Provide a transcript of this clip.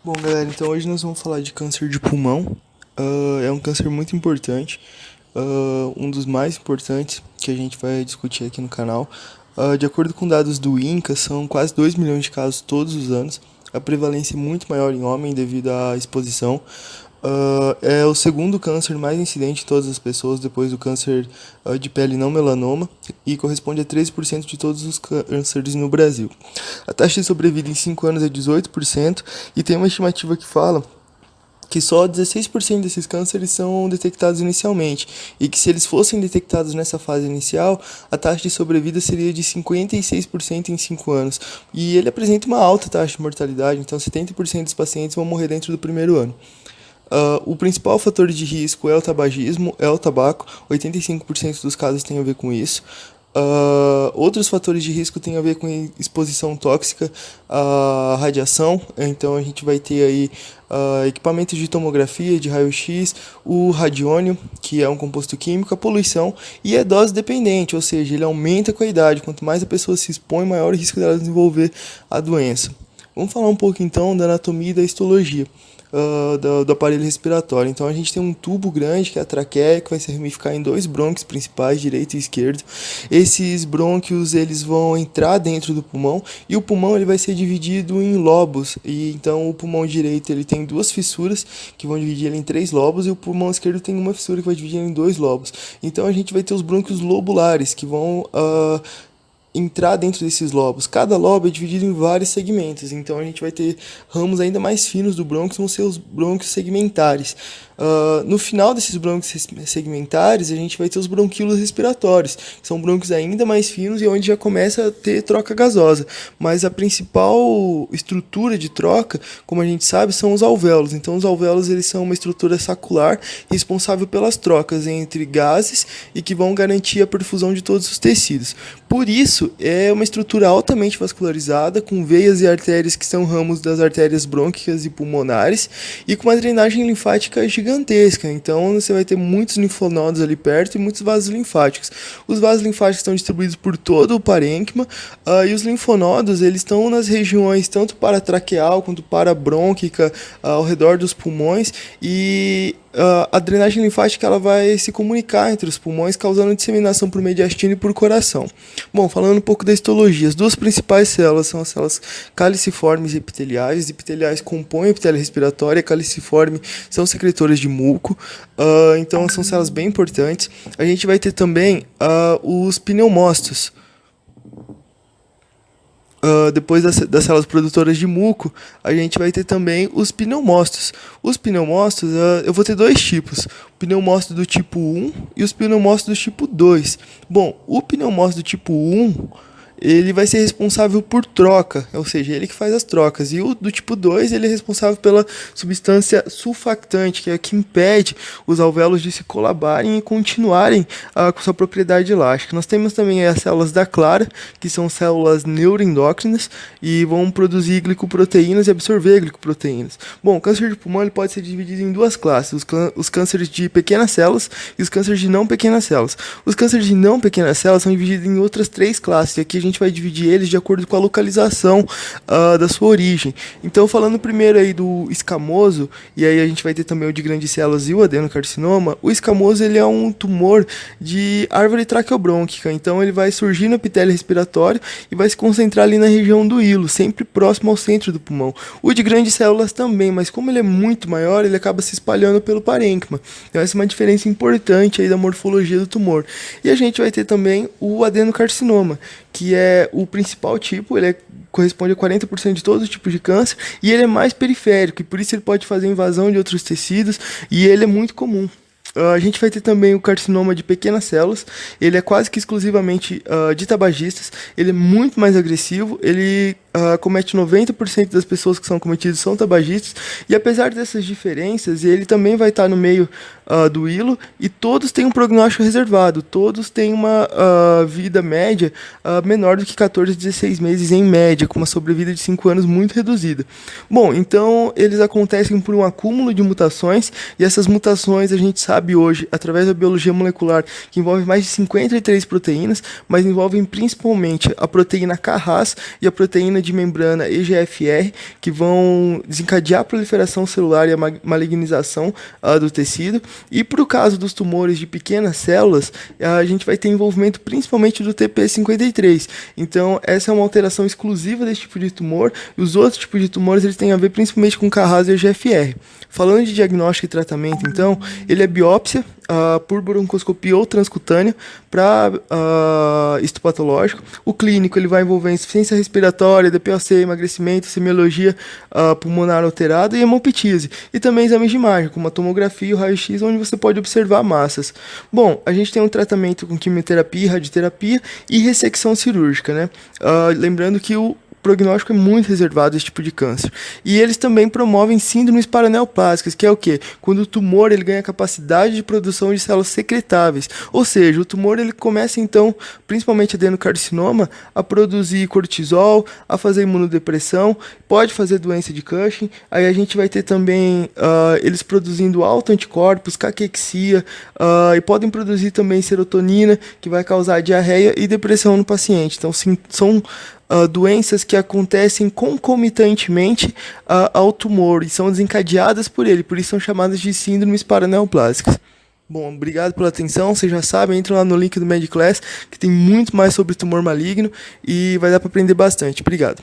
Bom, galera, então hoje nós vamos falar de câncer de pulmão. É um câncer muito importante, um dos mais importantes que a gente vai discutir aqui no canal. De acordo com dados do INCA, são quase 2 milhões de casos todos os anos. A prevalência é muito maior em homem devido à exposição. É o segundo câncer mais incidente de todas as pessoas, depois do câncer de pele não melanoma, e corresponde a 13% de todos os cânceres no Brasil. A taxa de sobrevida em 5 anos é 18%, e tem uma estimativa que fala que só 16% desses cânceres são detectados inicialmente, e que se eles fossem detectados nessa fase inicial, a taxa de sobrevida seria de 56% em 5 anos. E ele apresenta uma alta taxa de mortalidade, então 70% dos pacientes vão morrer dentro do primeiro ano. O principal fator de risco é o tabagismo, é o tabaco, 85% dos casos tem a ver com isso. Outros fatores de risco têm a ver com exposição tóxica à radiação, então a gente vai ter aí equipamentos de tomografia, de raio-x, o radiônio, que é um composto químico, a poluição, e é dose dependente, ou seja, ele aumenta com a idade, quanto mais a pessoa se expõe, maior o risco dela desenvolver a doença. Vamos falar um pouco então da anatomia e da histologia do aparelho respiratório. Então a gente tem um tubo grande, que é a traqueia, que vai se ramificar em dois brônquios principais, direito e esquerdo. Esses brônquios eles vão entrar dentro do pulmão, e o pulmão ele vai ser dividido em lobos. E então o pulmão direito ele tem duas fissuras que vão dividir ele em três lobos, e o pulmão esquerdo tem uma fissura que vai dividir ele em dois lobos. Então a gente vai ter os brônquios lobulares, que vão entrar dentro desses lobos. Cada lobo é dividido em vários segmentos, então a gente vai ter ramos ainda mais finos do brônquio, vão ser os brônquios segmentares. No final desses brônquios segmentares, a gente vai ter os bronquíolos respiratórios, que são brônquios ainda mais finos e onde já começa a ter troca gasosa. Mas a principal estrutura de troca, como a gente sabe, são os alvéolos. Então os alvéolos eles são uma estrutura sacular responsável pelas trocas entre gases e que vão garantir a perfusão de todos os tecidos. Por isso, é uma estrutura altamente vascularizada, com veias e artérias que são ramos das artérias brônquicas e pulmonares, e com uma drenagem linfática gigantesca. Então, você vai ter muitos linfonodos ali perto e muitos vasos linfáticos. Os vasos linfáticos estão distribuídos por todo o parênquima, e os linfonodos eles estão nas regiões tanto paratraqueal quanto parabrônquica, ao redor dos pulmões, e a drenagem linfática ela vai se comunicar entre os pulmões, causando disseminação por mediastino e por coração. Bom, falando um pouco da histologia, as duas principais células são as células caliciformes e epiteliais. As epiteliais compõem a epitélio respiratória, a caliciforme são secretoras de muco, então são células bem importantes. A gente vai ter também os pneumócitos. Depois das células produtoras de muco, a gente vai ter também os pneumócitos. Os pneumócitos, eu vou ter dois tipos: o pneumócito do tipo 1 e os pneumócitos do tipo 2. Bom, o pneumócito do tipo 1 ele vai ser responsável por troca, ou seja, ele que faz as trocas. E o do tipo 2 ele é responsável pela substância sulfactante, que é a que impede os alvéolos de se colabarem e continuarem com sua propriedade elástica. Nós temos também as células da clara, que são células neuroendócrinas e vão produzir glicoproteínas e absorver glicoproteínas. Bom, o câncer de pulmão ele pode ser dividido em duas classes: os cânceres de pequenas células e os cânceres de não pequenas células. Os cânceres de não pequenas células são divididos em outras três classes, e aqui a gente vai dividir eles de acordo com a localização da sua origem. Então, falando primeiro aí do escamoso, e aí a gente vai ter também o de grandes células e o adenocarcinoma. O escamoso ele é um tumor de árvore traqueobrônquica, então ele vai surgir no epitélio respiratório e vai se concentrar ali na região do hilo, sempre próximo ao centro do pulmão. O de grandes células também, mas como ele é muito maior, ele acaba se espalhando pelo parênquima. Então essa é uma diferença importante aí da morfologia do tumor. E a gente vai ter também o adenocarcinoma, que é o principal tipo, corresponde a 40% de todos os tipos de câncer, e ele é mais periférico, e por isso ele pode fazer invasão de outros tecidos, e ele é muito comum. A gente vai ter também o carcinoma de pequenas células. Ele é quase que exclusivamente de tabagistas. Ele é muito mais agressivo. Ele comete 90% das pessoas que são cometidas são tabagistas. E apesar dessas diferenças, ele também vai estar no meio do hilo, e todos têm um prognóstico reservado, todos têm uma vida média menor do que 14 a 16 meses em média, com uma sobrevida de 5 anos muito reduzida. Bom, então eles acontecem por um acúmulo de mutações, e essas mutações a gente sabe hoje, através da biologia molecular, que envolve mais de 53 proteínas, mas envolvem principalmente a proteína Cas e a proteína de membrana EGFR, que vão desencadear a proliferação celular e a malignização do tecido. E para o caso dos tumores de pequenas células, a gente vai ter envolvimento principalmente do TP53. Então, essa é uma alteração exclusiva desse tipo de tumor, e os outros tipos de tumores eles têm a ver principalmente com Cas e EGFR. Falando de diagnóstico e tratamento, então, ele é biópsia por broncoscopia ou transcutânea para histopatológico. O clínico ele vai envolver insuficiência respiratória, DPOC, emagrecimento, semiologia pulmonar alterada e hemoptise. E também exames de imagem, como a tomografia e o raio-x, onde você pode observar massas. Bom, a gente tem um tratamento com quimioterapia, radioterapia e ressecção cirúrgica, né? Lembrando que o prognóstico é muito reservado a esse tipo de câncer. E eles também promovem síndromes paraneoplásicas, que é o quê? Quando o tumor ele ganha capacidade de produção de células secretáveis. Ou seja, o tumor ele começa então, principalmente adenocarcinoma, a produzir cortisol, a fazer imunodepressão, pode fazer doença de Cushing. Aí a gente vai ter também eles produzindo autoanticorpos, caquexia, e podem produzir também serotonina, que vai causar diarreia e depressão no paciente. Então, sim, são doenças que acontecem concomitantemente ao tumor e são desencadeadas por ele, por isso são chamadas de síndromes paraneoplásicas. Bom, obrigado pela atenção, vocês já sabem, entra lá no link do MedClass, que tem muito mais sobre tumor maligno e vai dar para aprender bastante. Obrigado.